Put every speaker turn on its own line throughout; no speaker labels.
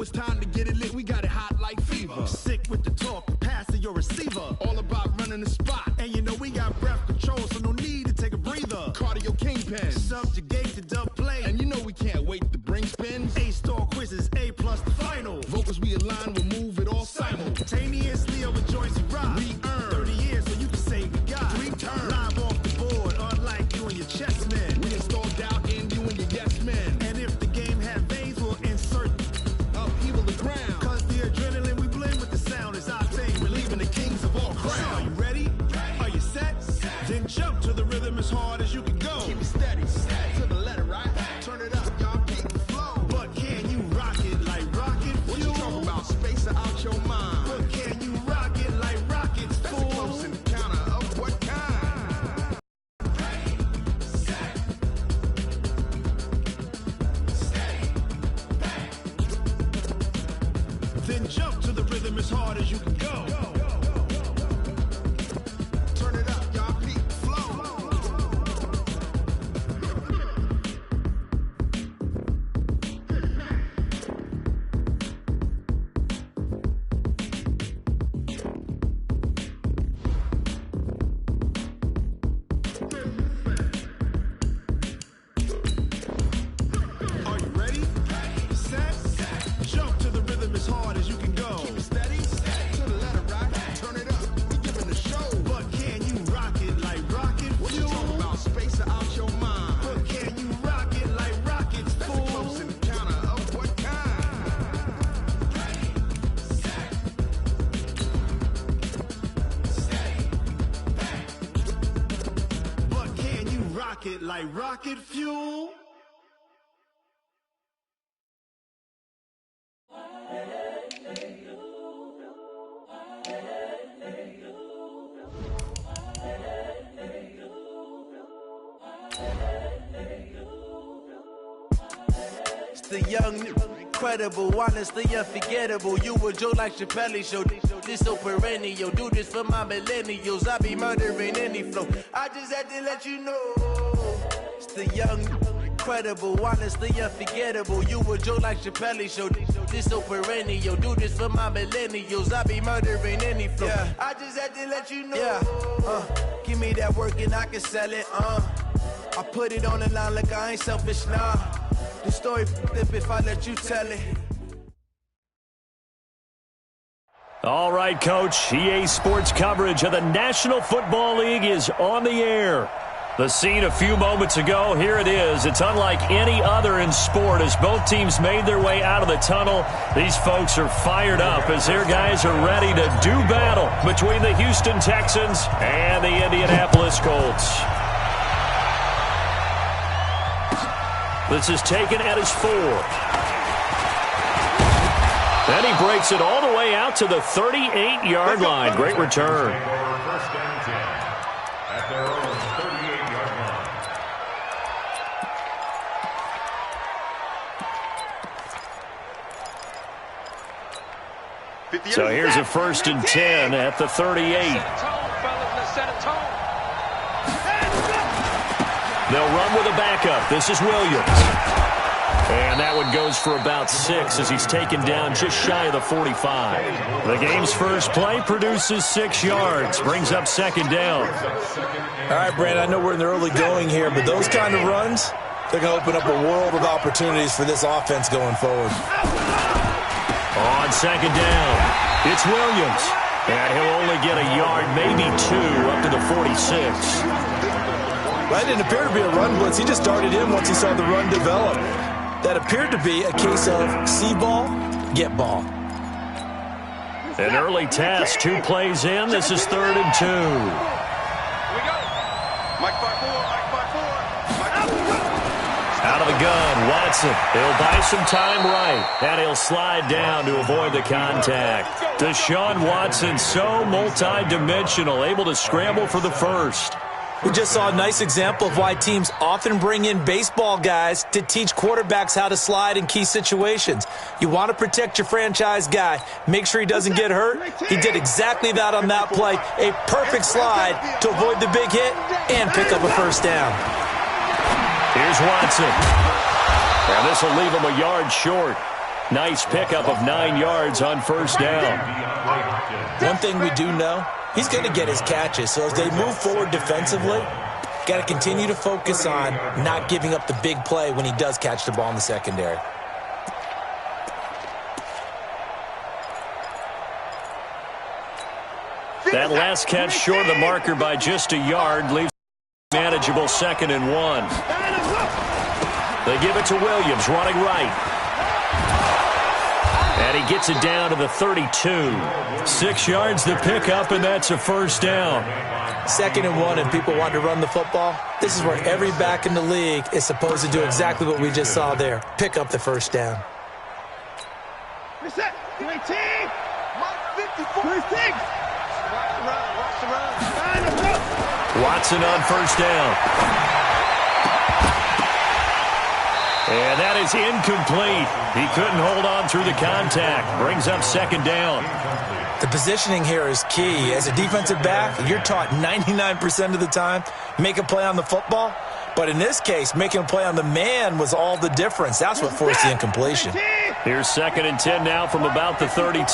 it's time to get it lit, we got it hot like fever.
Sick with the talk, passing your receiver.
All about running the spot.
And you know we got breath control, so no need to take a breather.
Cardio kingpin.
Subjugate the dub play.
And you know we can't wait to bring spins.
A-star quizzes, A+ the final.
Vocals we align, we'll move it all
simultaneously over joints we rock.
We earn
30 years so you can say we got
3 turns.
Live off the board, unlike you and your chess men.
We install doubt in you and your yes men.
And if the game had veins, we'll insert
upheaval the ground.
Cause the adrenaline we blend with the sound is our thing. Relieving the kings of all crowns. So are you ready? Are you set? Then jump to the rhythm as hard as you can go.
Keep it steady, to the letter, right? Turn it up, y'all, keep the flow.
But can you rock it like rocket fuel?
What you talking about? Space out your mind.
But can you rock it like rockets,
That's
fool?
a close encounter of what kind?
Then jump to the rhythm as hard as you can go.
Turn it up, y'all, keep the flow.
Are you ready? Set? Jump to the rhythm as hard as you can go.
Keep it steady, to the letter, right? Turn it up, we giving the show.
But can you rock it like rocket
What you
fuel?
talking about? Space out your mind.
But can you rock it like rockets,
That's a close
fool?
encounter of what kind?
But can you rock it like rocket fuel?
It's the young, incredible, honestly unforgettable. You a Joe like Chappelle show. This so perennial. Do this for my millennials. I be murdering any flow. I just had to let you know. It's the young, incredible, honestly unforgettable. You a Joe like Chappelle show. This so perennial. Do this for my millennials. I be murdering any flow. Yeah. I just had to let you know. Yeah. Give me that work and I can sell it. I put it on the line like I ain't selfish, nah. The story flip if I let you tell it.
All right, Coach. EA Sports coverage of the National Football League is on the air. The scene a few moments ago, here it is. It's unlike any other in sport as both teams made their way out of the tunnel. These folks are fired up as their guys are ready to do battle between the Houston Texans and the Indianapolis Colts. This is taken at his 4. And he breaks it all the way out to the 38-yard line. Great return.
First down 10 at their own 38-yard line.
So here's a 1st and 10 at the 38. They'll run with a backup. This is Williams. And that one goes for about 6 as he's taken down just shy of the 45. The game's first play produces 6 yards, brings up 2nd down.
All right, Brandon, I know we're in the early going here, but those kind of runs, they're going to open up a world of opportunities for this offense going forward.
On 2nd down, it's Williams. And he'll only get a yard, maybe 2, up to the 46.
That didn't appear to be a run blitz. He just darted in once he saw the run develop. That appeared to be a case of see ball, get ball.
An early test, 2 plays in. This is 3rd and 2.
Here we go. Mike 5-4,
Out of the gun, Watson. He'll buy some time right, and he'll slide down to avoid the contact. Deshaun Watson, so multi-dimensional, able to scramble for the first.
We just saw a nice example of why teams often bring in baseball guys to teach quarterbacks how to slide in key situations. You want to protect your franchise guy. Make sure he doesn't get hurt. He did exactly that on that play. A perfect slide to avoid the big hit and pick up a first down.
Here's Watson. And this will leave him a yard short. Nice pickup of 9 yards on first down.
One thing we do know, he's going to get his catches. So as they move forward defensively, got to continue to focus on not giving up the big play when he does catch the ball in the secondary.
That last catch short of the marker by just a yard leaves manageable 2nd and 1. They give it to Williams, running right. And he gets it down to the 32. 6 yards the pickup, and that's a first down.
2nd and 1, and people want to run the football. This is where every back in the league is supposed to do exactly what we just saw there. Pick up the first down.
Reset. 19. 26.
Watson on first down. And that is incomplete. He couldn't hold on through the contact. Brings up 2nd down.
The positioning here is key. As a defensive back, you're taught 99% of the time, make a play on the football. But in this case, making a play on the man was all the difference. That's what forced the incompletion.
Here's 2nd and 10 now from about the 32.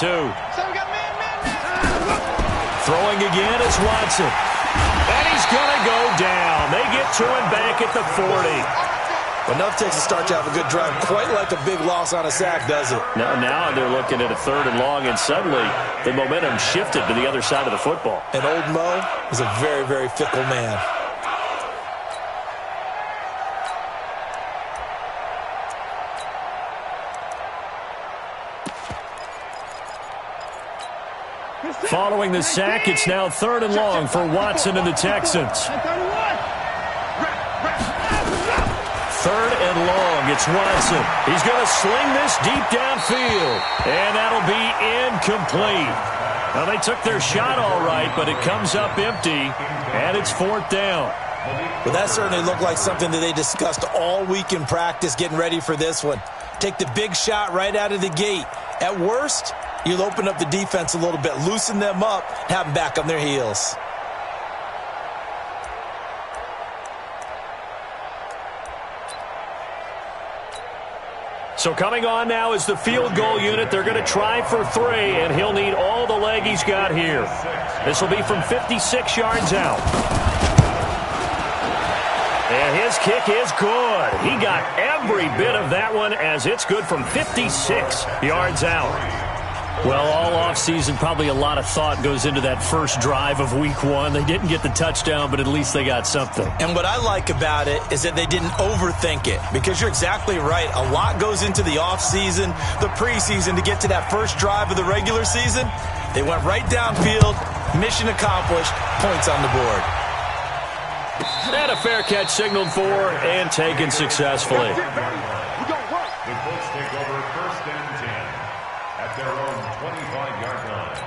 Throwing again is Watson. And he's going to go down. They get to him back at the 40.
Enough takes a start to have a good drive. Quite like a big loss on a sack, does it?
Now they're looking at a 3rd and long, and suddenly the momentum shifted to the other side of the football.
And old Mo is a very, very fickle man.
Following the sack, it's now 3rd and long for Watson and the Texans. 3rd and long, it's Watson. He's going to sling this deep downfield, and that'll be incomplete. Now, they took their shot all right, but it comes up empty, and it's 4th down.
Well, that certainly looked like something that they discussed all week in practice, getting ready for this one. Take the big shot right out of the gate. At worst, you'll open up the defense a little bit, loosen them up, have them back on their heels.
So coming on now is the field goal unit. They're going to try for 3, and he'll need all the leg he's got here. This will be from 56 yards out. And his kick is good. He got every bit of that one, as it's good from 56 yards out. Well, all offseason, probably a lot of thought goes into that first drive of week 1. They didn't get the touchdown, but at least they got something.
And what I like about it is that they didn't overthink it, because you're exactly right. A lot goes into the offseason, the preseason, to get to that first drive of the regular season. They went right downfield, mission accomplished, points on the board.
And a fair catch signaled for and taken successfully.
The Colts take over 1st and 10 at their own 25-yard line.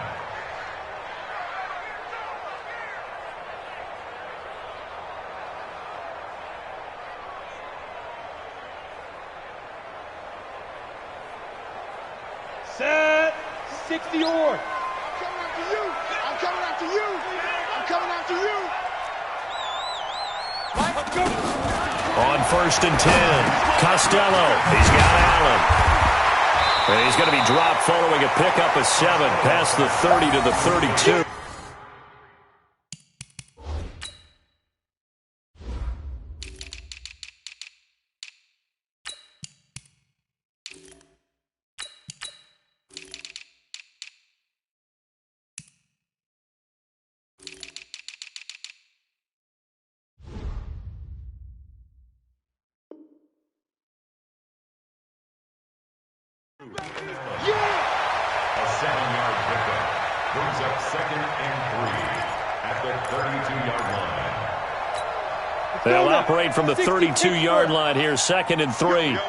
Set. 60 or. Coming after you. I'm coming after you. I'm coming after you.
On 1st and 10, Costello. He's got Allen. And he's going to be dropped following a pickup of 7 past the 30 to the 32.
A 7-yard pickup brings up 2nd and 3 at the 32-yard line.
They'll operate from the 32-yard line here, 2nd and 3.
Yo.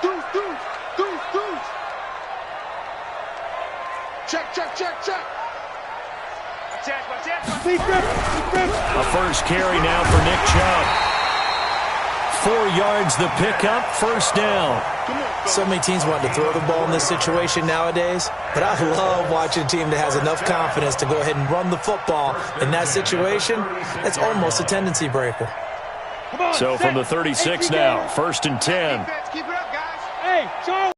Deuce. Check.
A first carry now for Nick Chubb. 4 yards the pickup, 1st down.
So many teams want to throw the ball in this situation nowadays, but I love watching a team that has enough confidence to go ahead and run the football. In that situation, it's almost a tendency breaker.
So from the 36 now, 1st and 10.
Keep it up, guys.
Hey, Charles.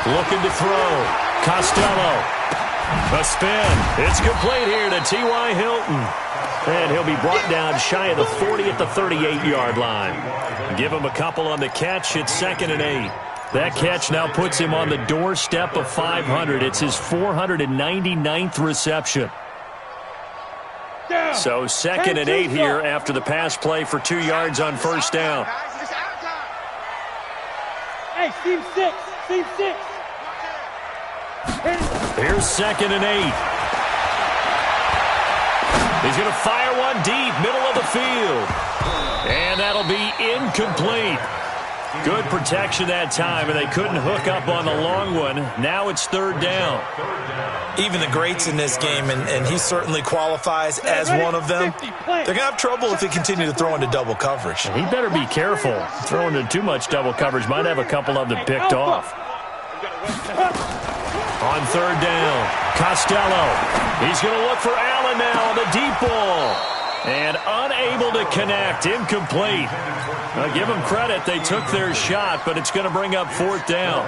Looking to throw. Costello. A spin. It's complete here to T.Y. Hilton. And he'll be brought down shy of the 40 at the 38-yard line. Give him a couple on the catch. It's 2nd and 8. That catch now puts him on the doorstep of 500. It's his 499th reception. So 2nd and 8 here after the pass play for 2 yards on first down.
Hey, Steve 6. Steve 6.
Here's 2nd and 8. He's going to fire one deep, middle of the field. And that'll be incomplete. Good protection that time, and they couldn't hook up on the long one. Now it's 3rd down.
Even the greats in this game, and he certainly qualifies as one of them, they're going to have trouble if they continue to throw into double coverage.
He better be careful. Throwing into too much double coverage might have a couple of them picked off. On 3rd down, Costello. He's going to look for Allen now on the deep ball. And unable to connect, incomplete. Give them credit, they took their shot, but it's going to bring up 4th down.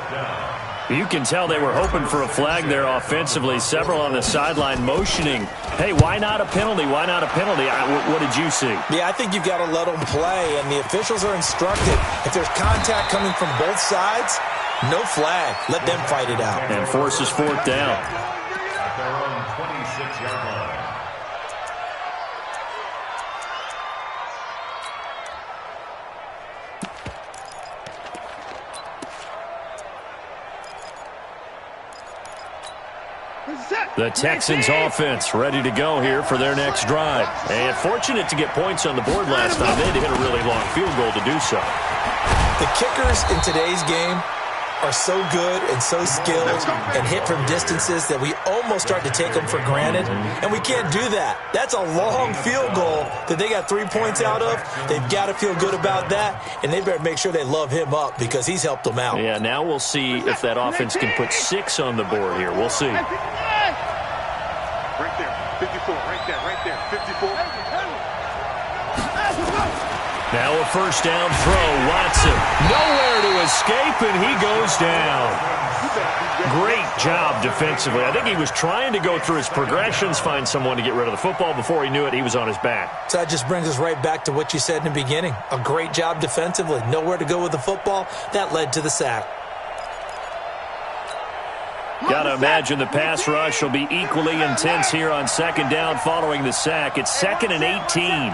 You can tell they were hoping for a flag there offensively. Several on the sideline motioning. Hey, why not a penalty? Why not a penalty? What did you see?
Yeah, I think you've got to let them play, and the officials are instructed. If there's contact coming from both sides, no flag. Let them fight it out.
And forces 4th down.
At their own 26-yard line.
The Texans offense ready to go here for their next drive. And fortunate to get points on the board last time. They had to hit a really long field goal to do so.
The kickers in today's game are so good and so skilled and hit from distances that we almost start to take them for granted, and we can't do that. That's a long field goal that they got 3 points out of. They've got to feel good about that, and they better make sure they love him up because he's helped them out.
Yeah, now we'll see if that offense can put 6 on the board here. We'll see.
Right there, 54, right there, 54.
Now a first down throw. Watson nowhere to escape, and he goes down. Great job defensively. I think he was trying to go through his progressions, find someone to get rid of the football. Before he knew it, he was on his back.
So that just brings us right back to what you said in the beginning. A great job defensively. Nowhere to go with the football. That led to the sack.
Got to imagine the pass rush will be equally intense here on 2nd down following the sack. It's 2nd and 18.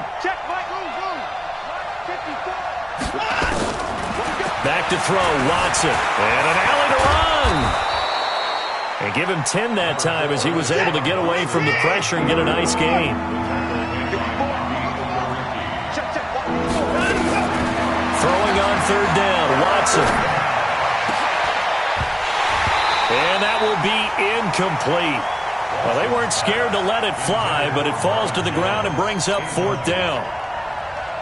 Back to throw, Watson. And an alley to run. And give him 10 that time as he was able to get away from the pressure and get a nice gain. Throwing on 3rd down, Watson. And that will be incomplete. Well, they weren't scared to let it fly, but it falls to the ground and brings up 4th down.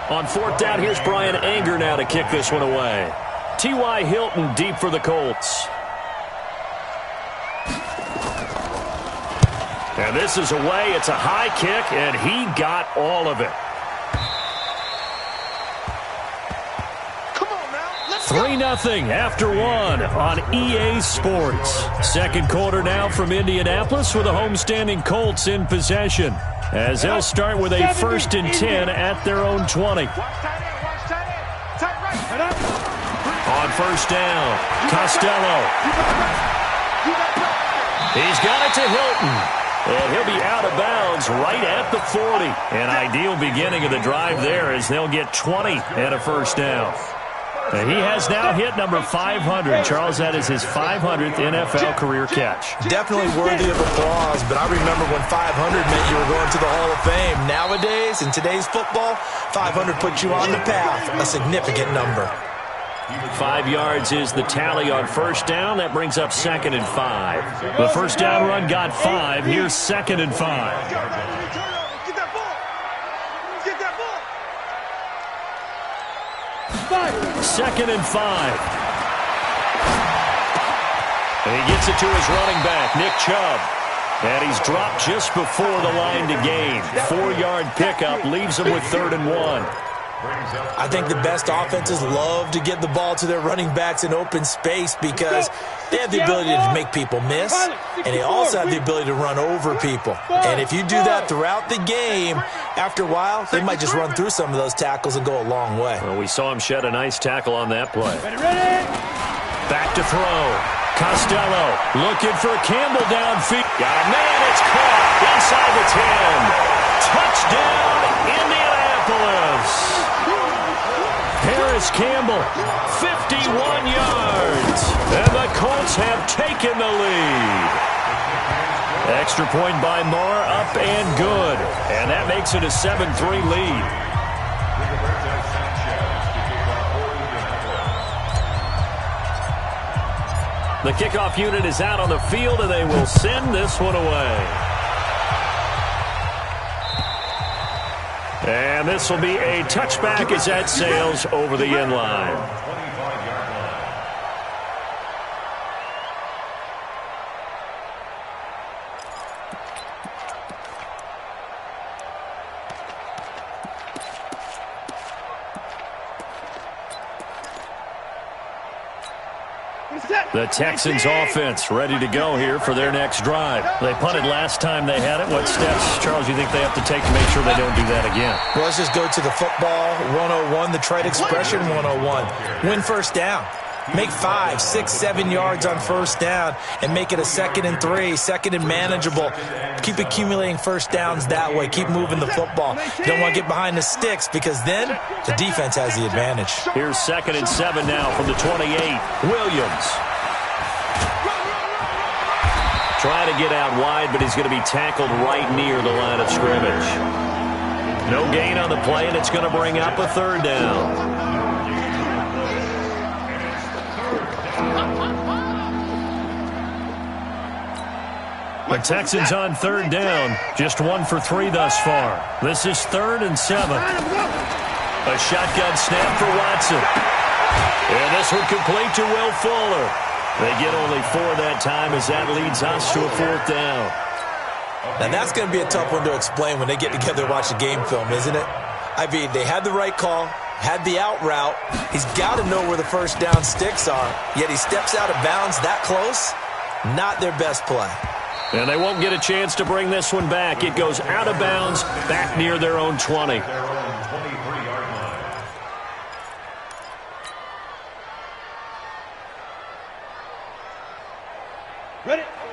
On 4th down, here's Brian Anger now to kick this one away. T.Y. Hilton deep for the Colts. And this is away. It's a high kick, and he got all of it. 3-0 after 1 on EA Sports. 2nd quarter now from Indianapolis with the homestanding Colts in possession, as they'll start with a 1st and 10 at their own 20. On 1st down, Costello. He's got it to Hilton. And he'll be out of bounds right at the 40. An ideal beginning of the drive there as they'll get 20 and a 1st down. And he has now hit number 500. Charles, that is his 500th NFL career catch.
Definitely worthy of applause, but I remember when 500 meant you were going to the Hall of Fame. Nowadays, in today's football, 500 puts you on the path, a significant number.
5 yards is the tally on 1st down. That brings up 2nd and 5. The 1st down run got 5. Here's 2nd and 5.
Get that ball.
2nd and 5. And he gets it to his running back, Nick Chubb. And he's dropped just before the line to gain. 4-yard pickup leaves him with 3rd and 1.
I think the best offenses love to get the ball to their running backs in open space because they have the ability to make people miss, and they also have the ability to run over people. And if you do that throughout the game, after a while, they might just run through some of those tackles and go a long way.
Well, we saw him shed a nice tackle on that play. Back to throw. Costello looking for Campbell downfield. Got a man. It's caught inside the 10. Touchdown, Indianapolis. Harris Campbell, 51 yards. And the Colts have taken the lead. Extra point by Moore, up and good. And that makes it a 7-3 lead. The kickoff unit is out on the field, and they will send this one away. And this will be a touchback as that sails over the end line. The Texans offense ready to go here for their next drive. They punted last time they had it. What steps, Charles, you think they have to take to make sure they don't do that again?
Well, let's just go to the football 101, the trade expression 101. Win first down. Make 5, 6, 7 yards on first down and make it a 2nd and 3, 2nd and manageable. Keep accumulating first downs that way. Keep moving the football. You don't want to get behind the sticks because then the defense has the advantage.
Here's 2nd and 7 now from the 28. Williams. Trying to get out wide, but he's going to be tackled right near the line of scrimmage. No gain on the play, and it's going to bring up a 3rd down. The Texans on 3rd down, just 1 for 3 thus far. This is 3rd and 7. A shotgun snap for Watson. And this one complete to Will Fuller. They get only 4 that time as that leads us to a 4th down.
Now that's going to be a tough one to explain when they get together and watch the game film, isn't it? I mean, they had the right call, had the out route. He's got to know where the first down sticks are, yet he steps out of bounds that close. Not their best play.
And they won't get a chance to bring this one back. It goes out of bounds, back near their own 20.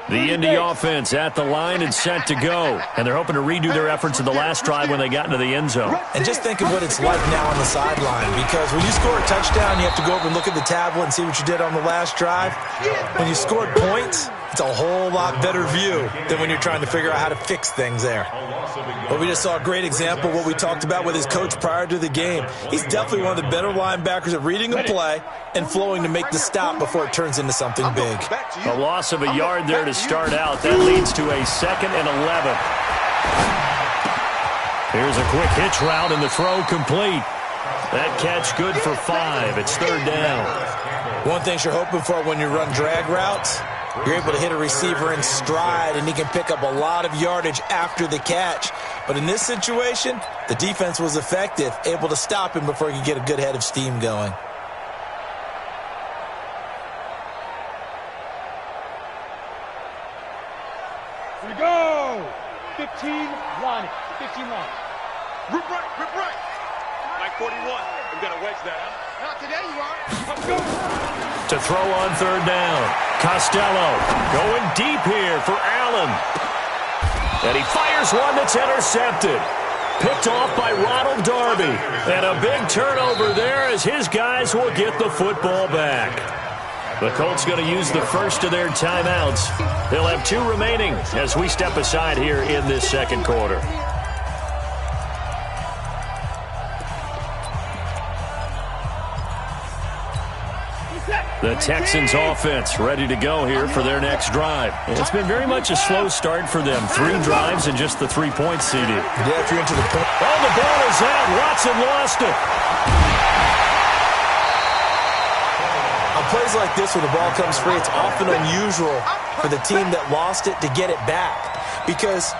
The Indy offense at the line and set to go. And they're hoping to redo their efforts in the last drive when they got into the end zone.
And just think of what it's like now on the sideline, because when you score a touchdown, you have to go over and look at the tablet and see what you did on the last drive. When you scored points, it's a whole lot better view than when you're trying to figure out how to fix things there. But we just saw a great example of what we talked about with his coach prior to the game. He's definitely one of the better linebackers at reading a play and flowing to make the stop before it turns into something big.
A loss of a yard there to start out. That leads to a 2nd and 11. Here's a quick hitch route and the throw complete. That catch good for 5. It's 3rd down.
One thing you're hoping for when you run drag routes, you're able to hit a receiver in stride, and he can pick up a lot of yardage after the catch. But in this situation, the defense was effective, able to stop him before he could get a good head of steam going.
Here we go. 15 line. 15 line.
Rip right, rip right.
Mike 41. I'm going to wedge that, huh?
Not today, you are.
Let's go.
To throw on 3rd down. Costello going deep here for Allen. And he fires one that's intercepted. Picked off by Ronald Darby. And a big turnover there as his guys will get the football back. The Colts going to use the first of their timeouts. They'll have 2 remaining as we step aside here in this 2nd quarter. The Texans offense ready to go here for their next drive. It's been very much a slow start for them. 3 drives and just the 3 points seeded.
Yeah, if you're into the point.
Oh, the ball is out. Watson lost it.
On plays plays like this when the ball comes free, it's often unusual for the team that lost it to get it back because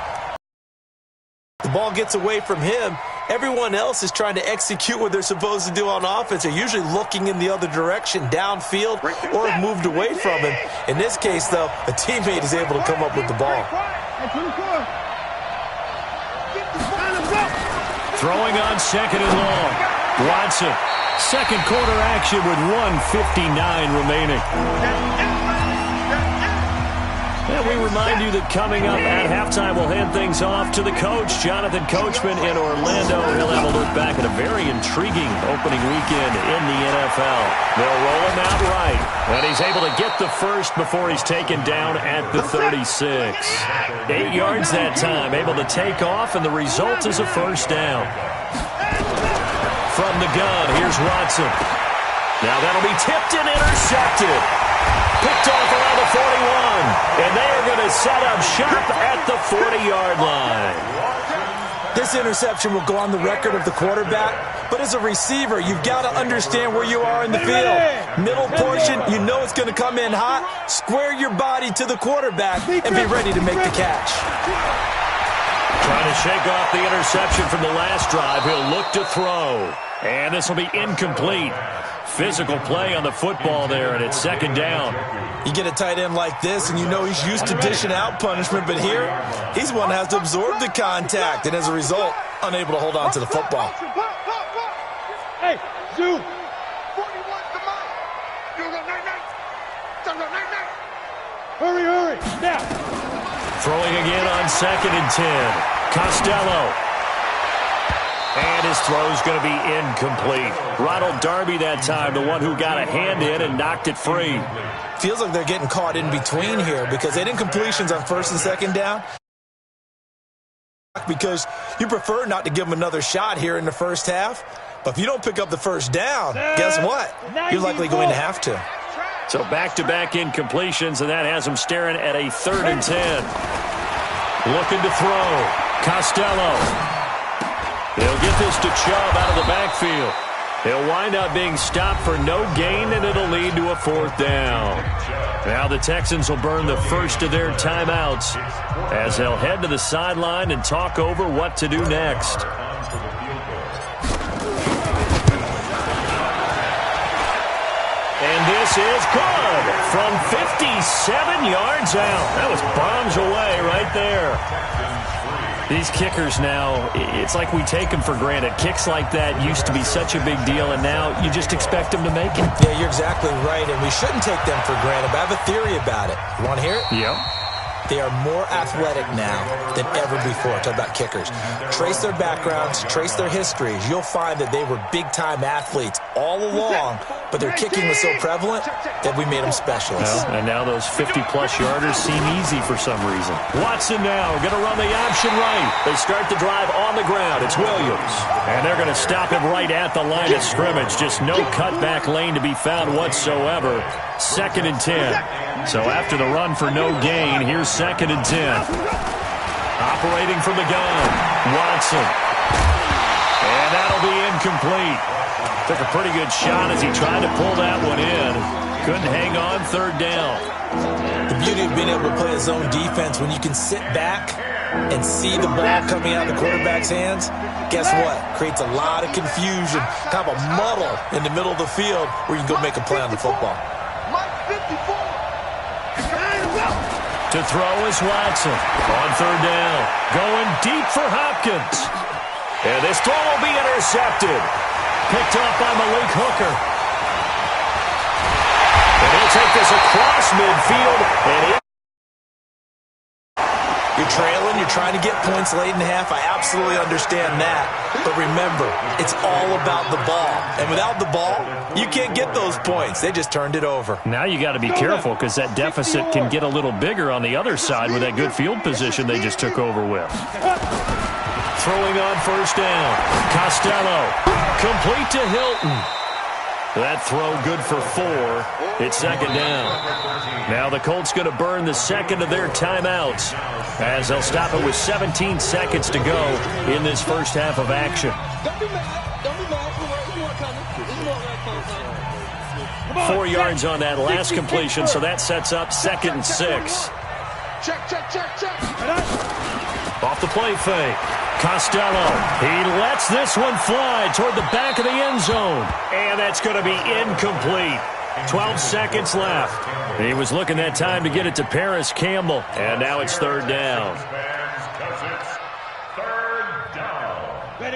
the ball gets away from him. Everyone else is trying to execute what they're supposed to do on offense. They're usually looking in the other direction, downfield, or have moved away from him. In this case, though, a teammate is able to come up with the ball.
Throwing on second and long. Watson. Second quarter action with 1:59 remaining. And we remind you that coming up at halftime, we'll hand things off to the coach, Jonathan Coachman in Orlando. He'll have a look back at a very intriguing opening weekend in the NFL. They'll roll him out right, and he's able to get the first before he's taken down at the 36. 8 yards that time, able to take off, and the result is a first down. From the gun, here's Watson. Now that'll be tipped and intercepted. Picked off around the 41, and they are going to set up shop at the 40-yard line.
This interception will go on the record of the quarterback, but as a receiver, you've got to understand where you are in the field. Middle portion, you know it's going to come in hot. Square your body to the quarterback and be ready to make the catch.
Trying to shake off the interception from the last drive. He'll look to throw, and this will be incomplete. Physical play on the football there, and it's second down.
You get a tight end like this, and you know he's used to dishing out punishment, but here, he's one that has to absorb the contact, and as a result, unable to hold on to the football.
Hey, Zoo. Hurry, now.
Throwing again on second and 10. Costello. And his throw's going to be incomplete. Ronald Darby that time, the one who got a hand in and knocked it free.
Feels like they're getting caught in between here because they didn't incompletions on first and second down. Because you prefer not to give them another shot here in the first half. But if you don't pick up the first down, guess what? You're likely going to have to.
So back-to-back incompletions, and that has him staring at a 3rd and 10. Looking to throw. Costello. He'll get this to Chubb out of the backfield. He'll wind up being stopped for no gain, and it'll lead to a 4th down. Now the Texans will burn the first of their timeouts as they'll head to the sideline and talk over what to do next. And this is good from 57 yards out. That was bombs away right there. These kickers now, it's like we take them for granted. Kicks like that used to be such a big deal, and now you just expect them to make it.
Yeah, you're exactly right, and we shouldn't take them for granted, but I have a theory about it. You want to hear it?
Yep.
They are more athletic now than ever before. Talk about kickers. Trace their backgrounds, trace their histories. You'll find that they were big-time athletes all along, but their kicking was so prevalent that we made them specialists.
Well, and now those 50-plus yarders seem easy for some reason. Watson now going to run the option right. They start the drive on the ground. It's Williams. And they're going to stop him right at the line of scrimmage. Just no cutback lane to be found whatsoever. 2nd and 10. So after the run for no gain, here's 2nd and 10. Operating from the gun, Watson. And that'll be incomplete. Took a pretty good shot as he tried to pull that one in. Couldn't hang on, 3rd down.
The beauty of being able to play a zone defense when you can sit back and see the ball coming out of the quarterback's hands, guess what? Creates a lot of confusion, kind of a muddle in the middle of the field where you can go make a play on the football.
To throw is Watson on 3rd down. Going deep for Hopkins. And this throw will be intercepted. Picked off by Malik Hooker. And he'll take this across midfield. And
you're trailing, you're trying to get points late in the half. I absolutely understand that. But remember, it's all about the ball. And without the ball, you can't get those points. They just turned it over.
Now you got to be careful because that deficit can get a little bigger on the other side with that good field position they just took over with. Throwing on 1st down. Costello. Complete to Hilton. That throw good for 4. It's 2nd down. Now the Colts going to burn the 2nd of their timeouts as they'll stop it with 17 seconds to go in this first half of action.
Don't be mad. Don't be mad. It's more coming. It's more coming.
4 yards on that last completion, so that sets up 2nd and 6.
Check.
Off the play fake. Costello. He lets this one fly toward the back of the end zone. And that's going to be incomplete. 12 seconds left. He was looking that time to get it to Paris Campbell. And now it's 3rd down.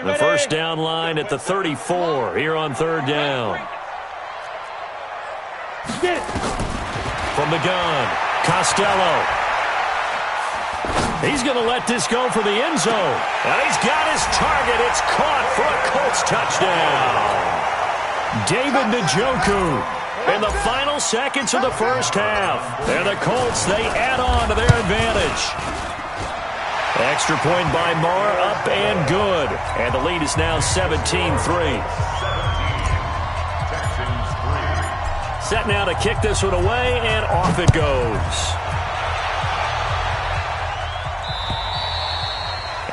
The first down line at the 34 here on 3rd down. From the gun, Costello. He's going to let this go for the end zone. And he's got his target. It's caught for a Colts touchdown. David Njoku in the final seconds of the first half. And the Colts, they add on to their advantage. Extra point by Marr, up and good. And the lead is now 17-3. Set now to kick this one away, and off it goes.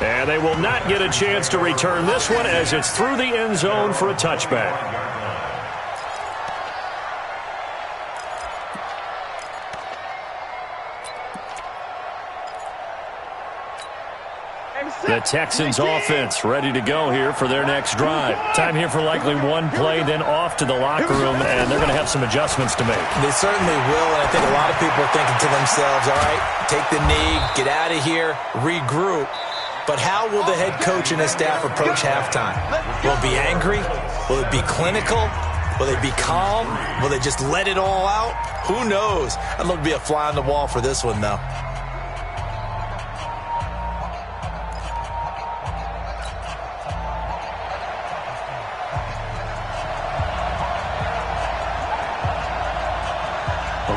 And they will not get a chance to return this one as it's through the end zone for a touchback. The Texans offense ready to go here for their next drive. Time here for likely one play, then off to the locker room, and they're going to have some adjustments to make.
They certainly will, and I think a lot of people are thinking to themselves, all right, take the knee, get out of here, regroup. But how will the head coach and his staff approach halftime? Will it be angry? Will it be clinical? Will they be calm? Will they just let it all out? Who knows? I'd love to be a fly on the wall for this one, though.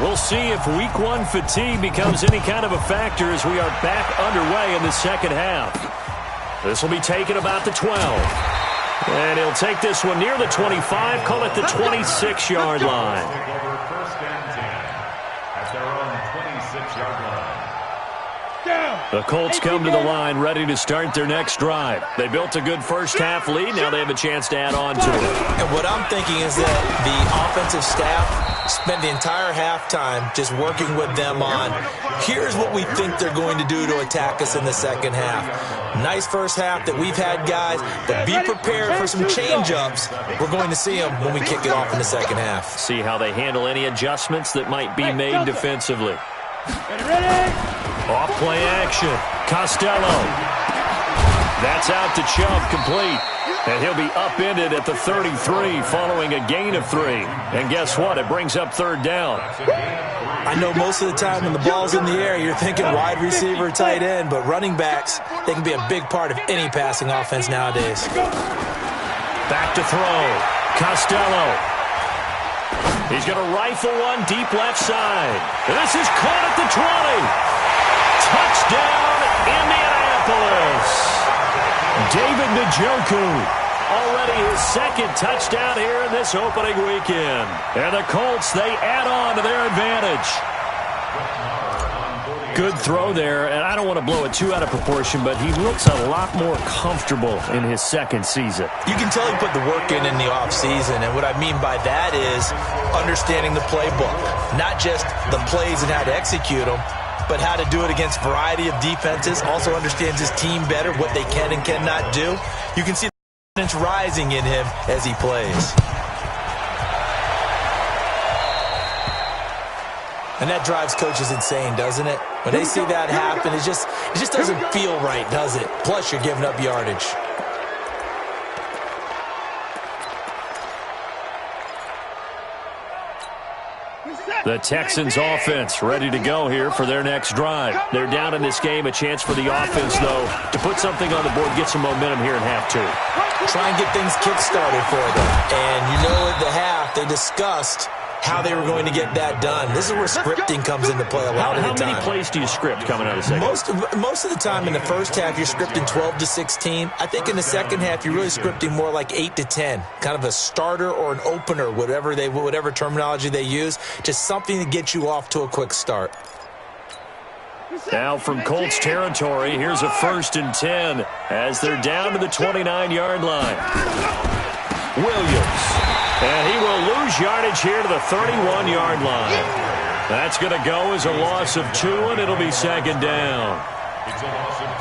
We'll see if week 1 fatigue becomes any kind of a factor as we are back underway in the second half. This will be taken about the 12. And he'll take this one near the 25, call it the 26-yard line.
First and 10 at their own 26-yard line.
The Colts come to the line ready to start their next drive. They built a good first half lead. Now they have a chance to add on to it.
And what I'm thinking is that the offensive staff spent the entire halftime just working with them on, here's what we think they're going to do to attack us in the second half. Nice first half that we've had, guys, but be prepared for some change-ups. We're going to see them when we kick it off in the second half.
See how they handle any adjustments that might be made defensively. Off play action. Costello. That's out to Chubb, complete. And he'll be upended at the 33 following a gain of 3. And guess what? It brings up 3rd down.
I know most of the time when the ball's in the air, you're thinking wide receiver, tight end, but running backs, they can be a big part of any passing offense nowadays.
Back to throw. Costello. He's going to rifle one deep left side. This is caught at the 20. Touchdown, Indianapolis. David Njoku, already his 2nd touchdown here in this opening weekend. And the Colts, they add on to their advantage. Good throw there, and I don't want to blow it too out of proportion, but he looks a lot more comfortable in his 2nd season.
You can tell he put the work in the offseason, and what I mean by that is understanding the playbook, not just the plays and how to execute them, but how to do it against a variety of defenses. Also understands his team better, what they can and cannot do. You can see the confidence rising in him as he plays. And that drives coaches insane, doesn't it? When they see that happen, it just doesn't feel right, does it? Plus, you're giving up yardage.
The Texans offense ready to go here for their next drive. They're down in this game. A chance for the offense, though, to put something on the board, get some momentum here in half 2.
Try and get things kick-started for them. And you know at the half, they discussed how they were going to get that done. This is where scripting comes into play a lot of the time.
How many plays do you script coming out of the second?
Most of the time in the first half, you're scripting 12 to 16. I think in the second half, you're really scripting more like 8 to 10. Kind of a starter or an opener, whatever terminology they use. Just something to get you off to a quick start.
Now from Colts territory, here's a 1st and 10 as they're down to the 29-yard line. Williams. And he will lose lose yardage here to the 31-yard line. That's going to go as a loss of 2, and it'll be second down.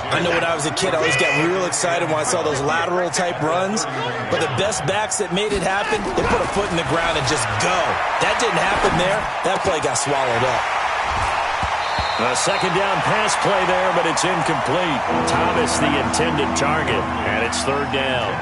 I know when I was a kid, I always got real excited when I saw those lateral-type runs. But the best backs that made it happen, they put a foot in the ground and just go. That didn't happen there. That play got swallowed up.
A second down pass play there, but it's incomplete. Thomas the intended target, and it's third down.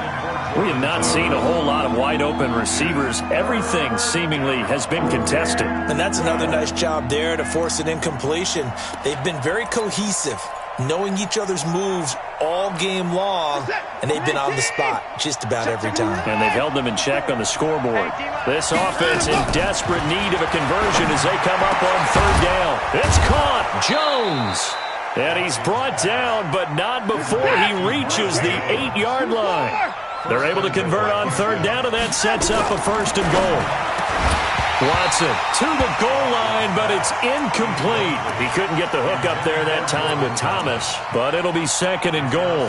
We have not seen a whole lot of wide-open receivers. Everything seemingly has been contested.
And that's another nice job there to force an incompletion. They've been very cohesive, knowing each other's moves all game long, and they've been on the spot just about every time.
And they've held them in check on the scoreboard. This offense in desperate need of a conversion as they come up on third down. It's caught. Jones. And he's brought down, but not before he reaches the 8-yard line. They're able to convert on third down, and that sets up a first and goal. Watson to the goal line, but it's incomplete. He couldn't get the hook up there that time with Thomas, but it'll be second and goal.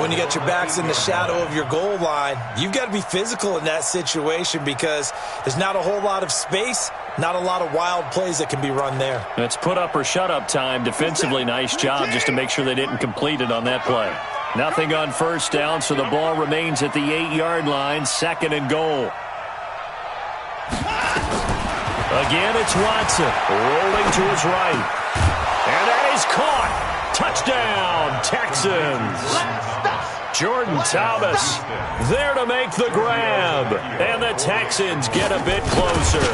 When you got your backs in the shadow of your goal line, you've got to be physical in that situation because there's not a whole lot of space, not a lot of wild plays that can be run there.
It's put up or shut up time. Defensively, nice job just to make sure they didn't complete it on that play. Nothing on first down, so the ball remains at the 8-yard line, second and goal. Again, it's Watson, rolling to his right. And that is caught. Touchdown, Texans. Jordan Thomas there to make the grab. And the Texans get a bit closer.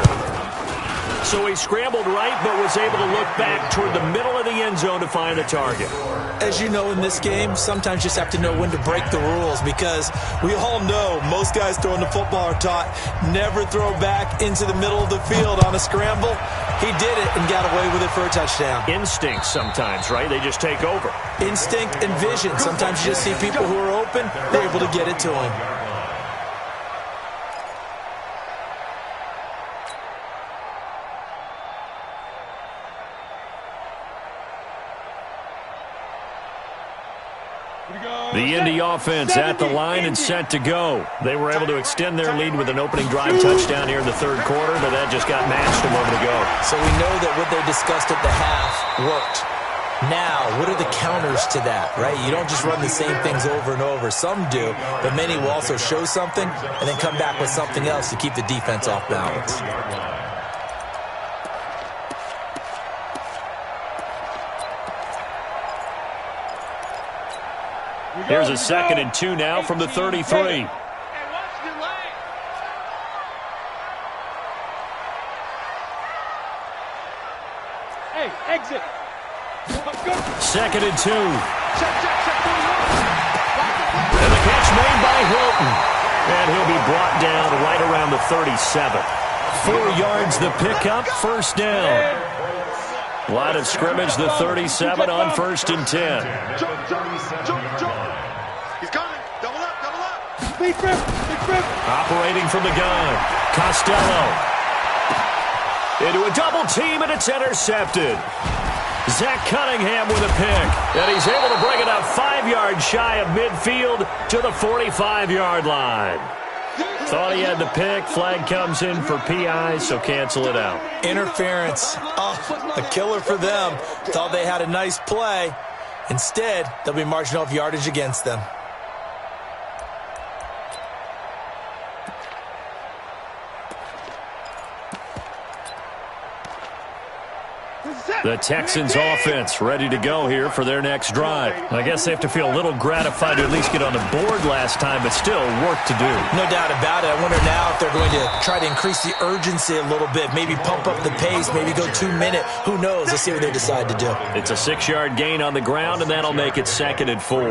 So he scrambled right, but was able to look back toward the middle of the end zone to find the target.
As you know in this game, sometimes you just have to know when to break the rules because we all know most guys throwing the football are taught never throw back into the middle of the field on a scramble. He did it and got away with it for a touchdown.
Instinct sometimes, right? They just take over.
Instinct and vision. Sometimes you just see people who are open, they're able to get it to him.
The Indy offense at the line and set to go. They were able to extend their lead with an opening drive touchdown here in the third quarter, but that just got matched a moment ago.
So we know that what they discussed at the half worked. Now, what are the counters to that, right? You don't just run the same things over and over. Some do, but many will also show something and then come back with something else to keep the defense off balance.
Here's a second and 2 now from the 33.
Hey, exit.
Second and 2. And the catch made by Hilton. And he'll be brought down right around the 37. 4 yards the pickup, first down. Line of scrimmage, the 37 on first and 10.
He's coming. Double up, double up.
Big rip.
Operating from the gun. Costello. Into a double team, and it's intercepted. Zach Cunningham with a pick. And he's able to bring it up 5 yards shy of midfield to the 45-yard line. Thought he had the pick. Flag comes in for PI, so cancel it out.
Interference. Oh, a killer for them. Thought they had a nice play. Instead, they'll be marching off yardage against them.
The Texans offense ready to go here for their next drive. I guess they have to feel a little gratified to at least get on the board last time, but still work to do.
No doubt about it. I wonder now if they're going to try to increase the urgency a little bit, maybe pump up the pace, maybe go 2 minute. Who knows? Let's see what they decide to do.
It's a 6-yard gain on the ground, and that'll make it second and 4.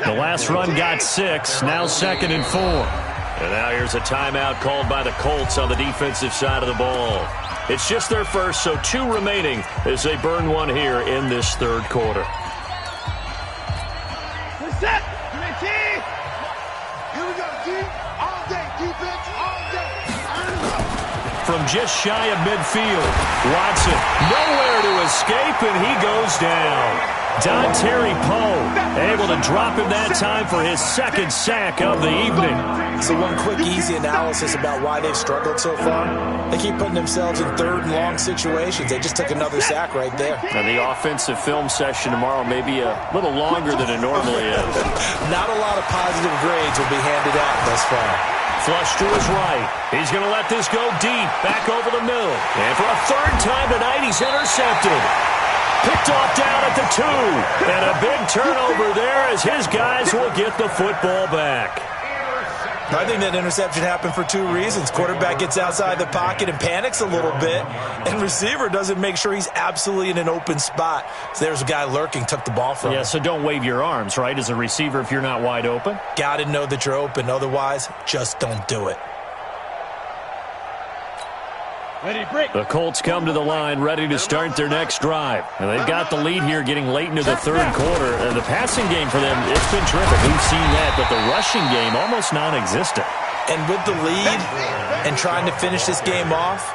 The last run got 6, now second and 4. And now here's a timeout called by the Colts on the defensive side of the ball. It's just their first, so 2 remaining as they burn one here in this third quarter.
Set. Here we go, team. All day. Defense, all day.
From just shy of midfield, Watson nowhere to escape, and he goes down. Terry Poe able to drop him that time for his second sack of the evening.
So one quick, easy analysis about why they've struggled so far. They keep putting themselves in third and long situations. They just took another sack right there.
Now the offensive film session tomorrow may be a little longer than it normally is.
Not a lot of positive grades will be handed out thus far.
Flush to his right. He's going to let this go deep, back over the middle. And for a third time tonight, he's intercepted. Picked off down at the 2. And a big turnover there as his guys will get the football back.
I think that interception happened for 2 reasons. Quarterback gets outside the pocket and panics a little bit, and receiver doesn't make sure he's absolutely in an open spot. So there's a guy lurking, took the ball from him.
Yeah, so don't wave your arms, right, as a receiver if you're not wide open?
Got to know that you're open. Otherwise, just don't do it.
Ready, break.
The Colts come to the line ready to start their next drive. And they've got the lead here getting late into the third quarter. And the passing game for them, it's been terrific. We've seen that, but the rushing game almost non-existent.
And with the lead and trying to finish this game off,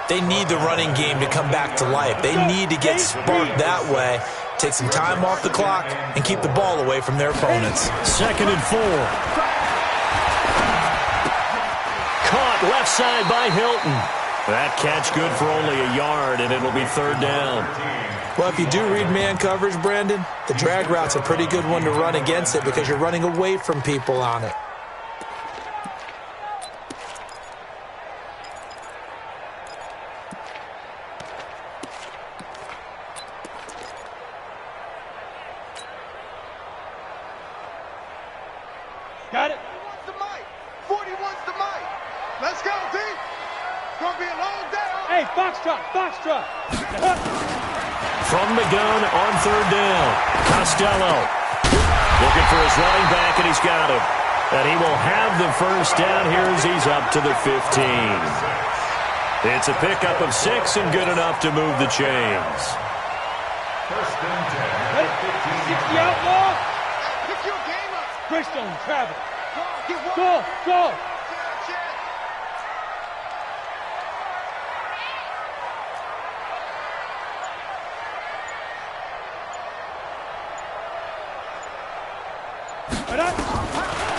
they need the running game to come back to life. They need to get sparked that way, take some time off the clock, and keep the ball away from their opponents.
2nd and 4. Caught left side by Hilton. That catch good for only a yard, and it'll be 3rd down.
Well, if you do read man coverage, Brandon, the drag route's a pretty good one to run against it because you're running away from people on it.
Got it.
41's the mic. Let's go, D. Gonna be a long day.
Hey, foxtrot.
From the gun on 3rd down. Costello looking for his running back, and he's got him. And he will have the first down here as he's up to the 15. It's a pickup of 6 and good enough to move the chains.
1st and 10.
60 outlaw.
Pick your game up.
Greystone, travel.
Get one.
Go.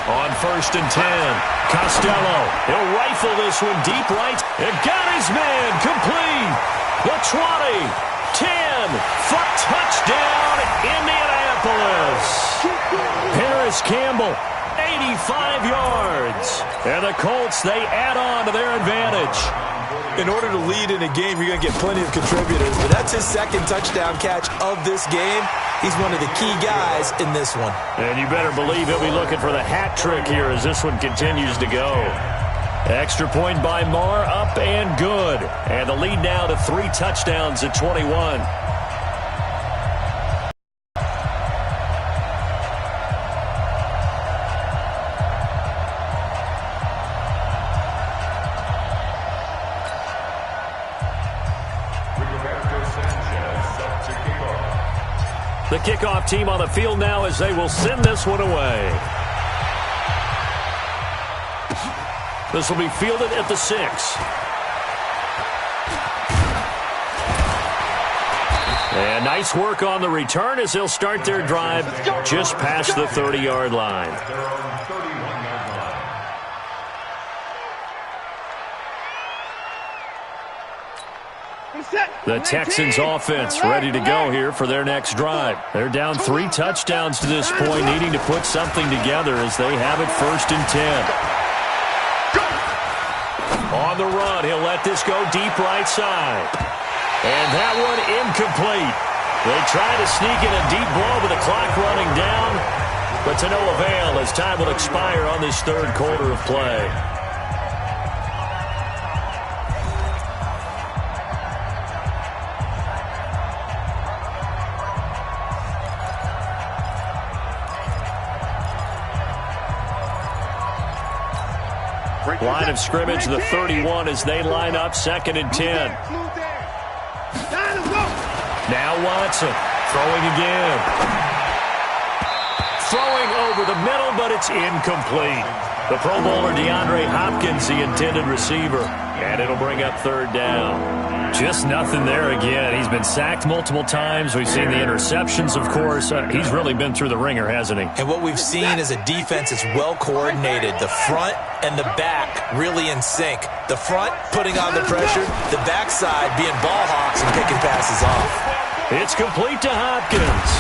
On 1st and 10, Costello, he'll rifle this one deep right, and got his man complete. The 20, 10, touchdown, Indianapolis. Paris Campbell, 85 yards. And the Colts, they add on to their advantage.
In order to lead in a game, you're going to get plenty of contributors, but that's his 2nd touchdown catch of this game. He's one of the key guys in this one.
And you better believe he'll be looking for the hat trick here as this one continues to go. Extra point by Marr, up and good. And the lead now to 3 touchdowns at 21. The kickoff team on the field now as they will send this one away. This will be fielded at the 6. And nice work on the return as they'll start their drive just past the 30-yard line. The Texans offense ready to go here for their next drive. They're down 3 touchdowns to this point, needing to put something together as they have it 1st and 10. On the run, he'll let this go deep right side. And that one incomplete. They try to sneak in a deep blow with the clock running down, but to no avail as time will expire on this 3rd quarter of play. Line of scrimmage, the 31 as they line up 2nd and 10. Now Watson throwing again. Throwing over the middle, but it's incomplete. The Pro Bowler DeAndre Hopkins, the intended receiver. And it'll bring up 3rd down. Just nothing there again. He's been sacked multiple times. We've seen the interceptions, of course. He's really been through the ringer, hasn't he?
And what we've seen is a defense that's well coordinated. The front and the back really in sync. The front putting on the pressure, the backside being ball hawks and picking passes off.
It's complete to Hopkins.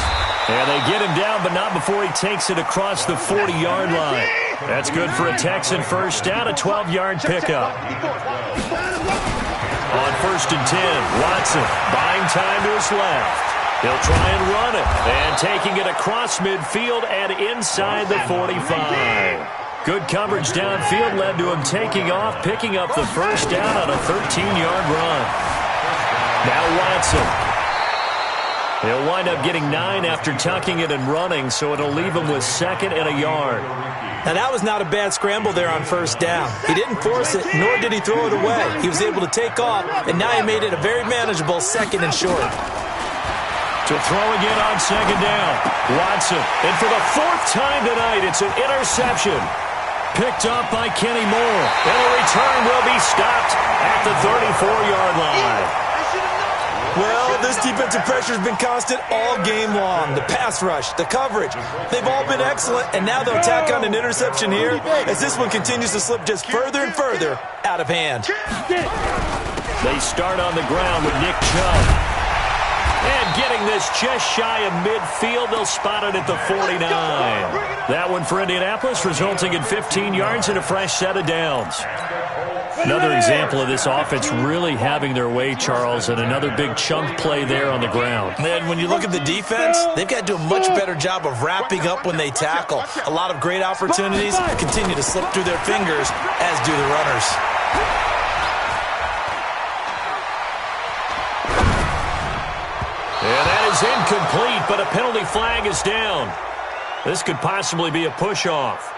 And they get him down, but not before he takes it across the 40-yard line. That's good for a Texan first down, a 12-yard pickup. On 1st and 10, Watson buying time to his left. He'll try and run it. And taking it across midfield and inside the 45. Good coverage downfield led to him taking off, picking up the first down on a 13-yard run. Now Watson. He'll wind up getting 9 after tucking it and running, so it'll leave him with 2nd and a yard.
Now, that was not a bad scramble there on 1st down. He didn't force it, nor did he throw it away. He was able to take off, and now he made it a very manageable 2nd and short.
To throw again on 2nd down. Watson, and for the 4th time tonight, it's an interception. Picked up by Kenny Moore. And the return will be stopped at the 34-yard line.
Well, this defensive pressure has been constant all game long. The pass rush, the coverage, they've all been excellent, and now they'll tack on an interception here as this one continues to slip just further and further out of hand.
They start on the ground with Nick Chubb. And getting this just shy of midfield, they'll spot it at the 49. That one for Indianapolis, resulting in 15 yards and a fresh set of downs. Another example of this offense really having their way, Charles, and another big chunk play there on the ground.
And when you look at the defense, they've got to do a much better job of wrapping up when they tackle. A lot of great opportunities continue to slip through their fingers, as do the runners.
And that is incomplete, but a penalty flag is down. This could possibly be a push-off.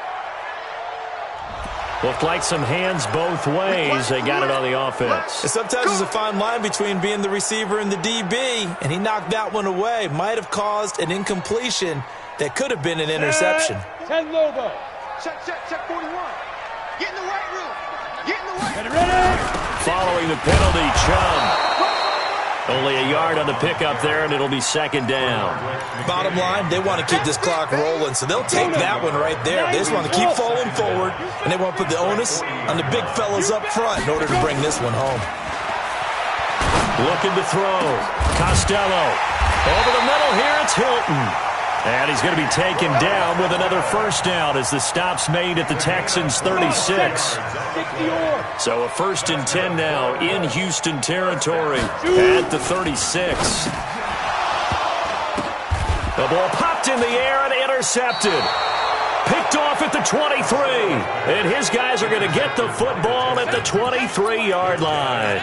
Looked like some hands both ways. They got it on the offense.
And sometimes there's a fine line between being the receiver and the DB, and he knocked that one away. Might have caused an incompletion that could have been an interception.
10 logo.
Check 41. Get in the right room. Get in the right room.
Ready?
Following the penalty, Chubb. Only a yard on the pickup there, and it'll be 2nd down.
Bottom line, they want to keep this clock rolling, so they'll take that one right there. They just want to keep falling forward, and they want to put the onus on the big fellas up front in order to bring this one home.
Looking to throw. Costello. Over the middle here, it's Hilton. And he's going to be taken down with another first down as the stop's made at the Texans' 36. So a 1st and 10 now in Houston territory at the 36. The ball popped in the air and intercepted. Picked off at the 23. And his guys are going to get the football at the 23-yard line.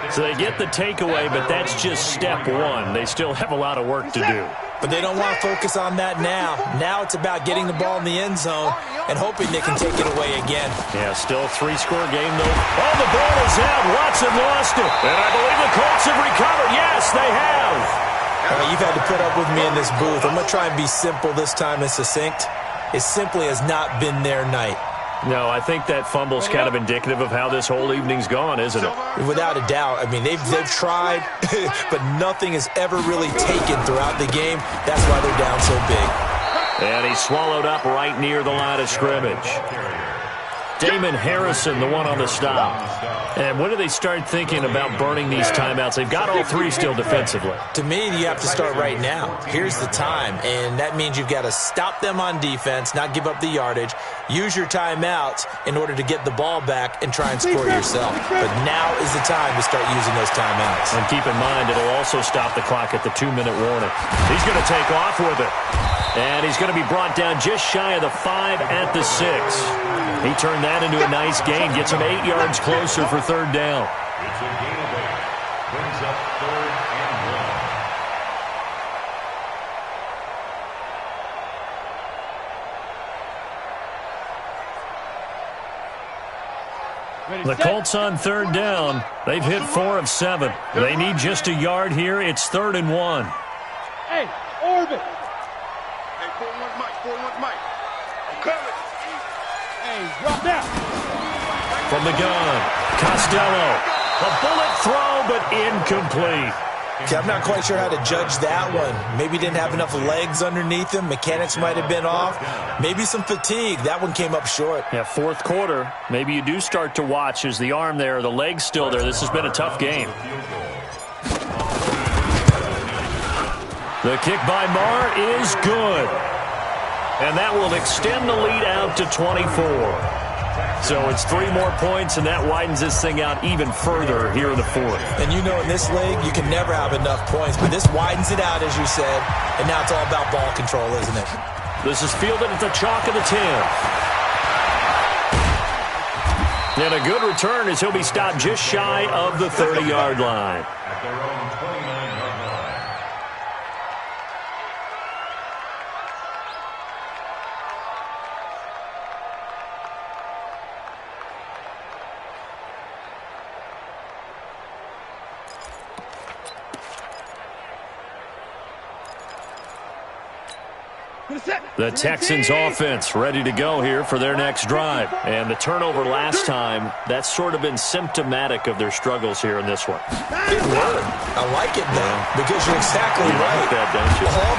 So they get the takeaway, but that's just step one. They still have a lot of work to do.
But they don't want to focus on that now. Now it's about getting the ball in the end zone and hoping they can take it away again.
Yeah, still a 3-score game, though. Oh, the ball is out. Watson lost it. And I believe the Colts have recovered. Yes, they have.
You've had to put up with me in this booth. I'm going to try and be simple this time and succinct. It simply has not been their night.
No, I think that fumble's kind of indicative of how this whole evening's gone, isn't it?
Without a doubt. I mean, they've tried, but nothing has ever really taken throughout the game. That's why they're down so big.
And he's swallowed up right near the line of scrimmage. Damon Harrison, the one on the stop. And when do they start thinking about burning these timeouts? They've got all 3 still defensively.
To me, you have to start right now. Here's the time, and that means you've got to stop them on defense, not give up the yardage, use your timeouts in order to get the ball back and try and score yourself. But now is the time to start using those timeouts.
And keep in mind, it'll also stop the clock at the 2-minute warning. He's going to take off with it. And he's going to be brought down just shy of the 5 at the 6. He turned that into a nice gain, gets him 8 yards closer for 3rd down.
It's a gain of 8. Brings up 3rd and 1.
The Colts on 3rd down. They've hit 4 of 7. They need just a yard here. It's 3rd and 1.
Hey, orbit.
Hey, 4-1 Mike. 4-1 Mike. I'm coming.
Hey, drop that.
From the gun, Costello. A bullet throw, but incomplete.
Okay, I'm not quite sure how to judge that one. Maybe didn't have enough legs underneath him. Mechanics might have been off. Maybe some fatigue. That one came up short.
Yeah, fourth quarter. Maybe you do start to watch as the arm there, the leg's still there. This has been a tough game. The kick by Marr is good. And that will extend the lead out to 24. So it's 3 more points, and that widens this thing out even further here in the fourth.
And you know in this league, you can never have enough points, but this widens it out, as you said, and now it's all about ball control, isn't it?
This is fielded at the chalk of the 10. And a good return as he'll be stopped just shy of the 30-yard line.
At their own 29-yard line.
The Texans offense ready to go here for their next drive. And the turnover last time, that's sort of been symptomatic of their struggles here in this one.
Good word. I like it now because you're exactly right.
Like that, don't you?
All